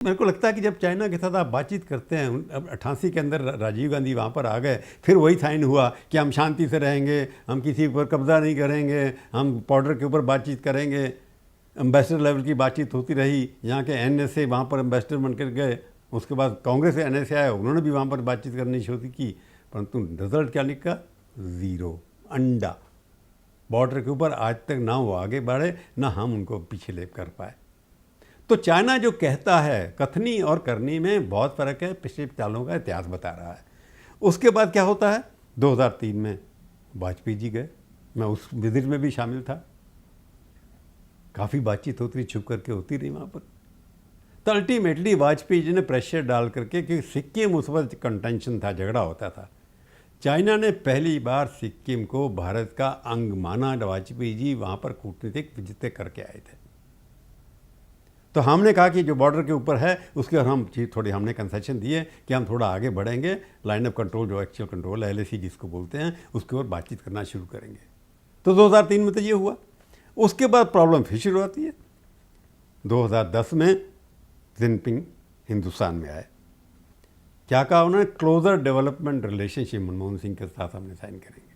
मेरे को लगता है कि जब चाइना के साथ आप बातचीत करते हैं, अब 88 के अंदर राजीव गांधी वहाँ पर आ गए, फिर वही साइन हुआ कि हम शांति से रहेंगे, हम किसी पर कब्जा नहीं करेंगे, हम बॉर्डर के ऊपर बातचीत करेंगे। एम्बेसडर लेवल की बातचीत होती रही, यहाँ के NSA वहाँ पर एम्बेसडर बनकर गए, उसके बाद कांग्रेस से NSA आया, उन्होंने भी वहाँ पर बातचीत करनी शुरू की, परंतु रिजल्ट क्या लिखा? ज़ीरो, अंडा। बॉर्डर के ऊपर आज तक ना वो आगे बढ़े, ना हम उनको पीछे ले कर पाए। तो चाइना जो कहता है, कथनी और करनी में बहुत फ़र्क है, पिछले सालों का इतिहास बता रहा है। उसके बाद क्या होता है? 2003 में वाजपेयी जी गए, मैं उस विजिट में भी शामिल था। काफ़ी बातचीत होती रही, छुप करके होती रही वहाँ पर। तो अल्टीमेटली वाजपेयी जी ने प्रेशर डाल करके, क्योंकि सिक्किम उस वक्त कंटेंशन था, झगड़ा होता था, चाइना ने पहली बार सिक्किम को भारत का अंग माना। वाजपेयी जी वहाँ पर कूटनीतिक विजिटें करके आए थे। तो हमने कहा कि जो बॉर्डर के ऊपर है उसके और हम थोड़ी हमने कंसेशन दिए कि हम थोड़ा आगे बढ़ेंगे, लाइन ऑफ कंट्रोल जो एक्चुअल कंट्रोल है, LAC जिसको बोलते हैं, उसके ऊपर बातचीत करना शुरू करेंगे। तो 2003 में तो ये हुआ। उसके बाद प्रॉब्लम फिर शुरू होती है। 2010 में जिनपिंग हिंदुस्तान में आए, क्या कहा उन्होंने? Closer development relationship Manmohan Singh के साथ हमने साइन करेंगे।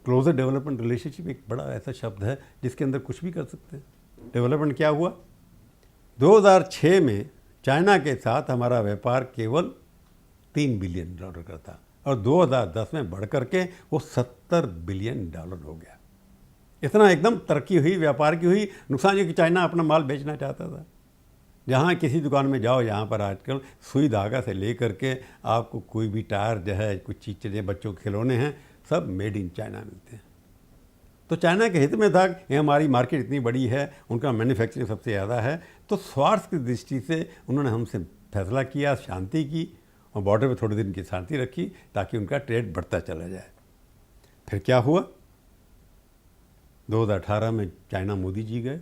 क्लोजर डेवलपमेंट रिलेशनशिप एक बड़ा ऐसा शब्द है जिसके अंदर कुछ भी कर सकते हैं। डेवलपमेंट क्या हुआ? 2006 में चाइना के साथ हमारा व्यापार केवल $3 बिलियन का था और 2010 में बढ़ करके वो $70 बिलियन हो गया। इतना एकदम तरक्की हुई, व्यापार की हुई। नुकसान ये कि चाइना अपना माल बेचना चाहता था। जहाँ किसी दुकान में जाओ, यहाँ पर आजकल सुई धागा से लेकर के आपको कोई भी टायर जो है, कुछ चीज़ें, बच्चों के खिलौने हैं, सब मेड इन चाइना मिलते हैं। तो चाइना के हित में था कि हमारी मार्केट इतनी बड़ी है, उनका मैन्युफैक्चरिंग सबसे ज़्यादा है, तो स्वार्थ की दृष्टि से उन्होंने हमसे फैसला किया, शांति की, और बॉर्डर पे थोड़े दिन की शांति रखी ताकि उनका ट्रेड बढ़ता चला जाए। फिर क्या हुआ? 2018 में चाइना मोदी जी गए।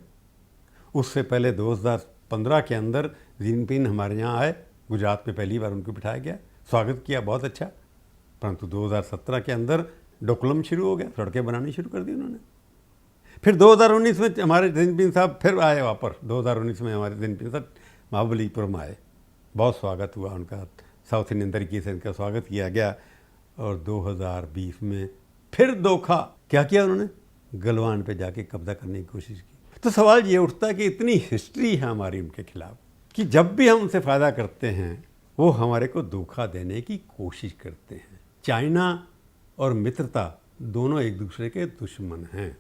उससे पहले 2015 के अंदर जिनपिंग हमारे यहाँ आए, गुजरात में पहली बार उनको बिठाया गया, स्वागत किया, बहुत अच्छा। परंतु 2017 के अंदर डोकलम शुरू हो गया, सड़कें बनानी शुरू कर दी उन्होंने। फिर 2019 में हमारे जिनपिंग साहब फिर आए वापस। 2019 में हमारे जिनपिंग साहब महाबलीपुरम आए, बहुत स्वागत हुआ उनका, साउथ इंडियन तरीके से उनका स्वागत किया गया। और 2020 में फिर धोखा क्या किया उन्होंने? गलवान पे जाके कब्जा करने की कोशिश की। तो सवाल ये उठता है कि इतनी हिस्ट्री है हमारी उनके खिलाफ कि जब भी हम उनसे फ़ायदा करते हैं वो हमारे को धोखा देने की कोशिश करते हैं। चाइना और मित्रता दोनों एक दूसरे के दुश्मन हैं।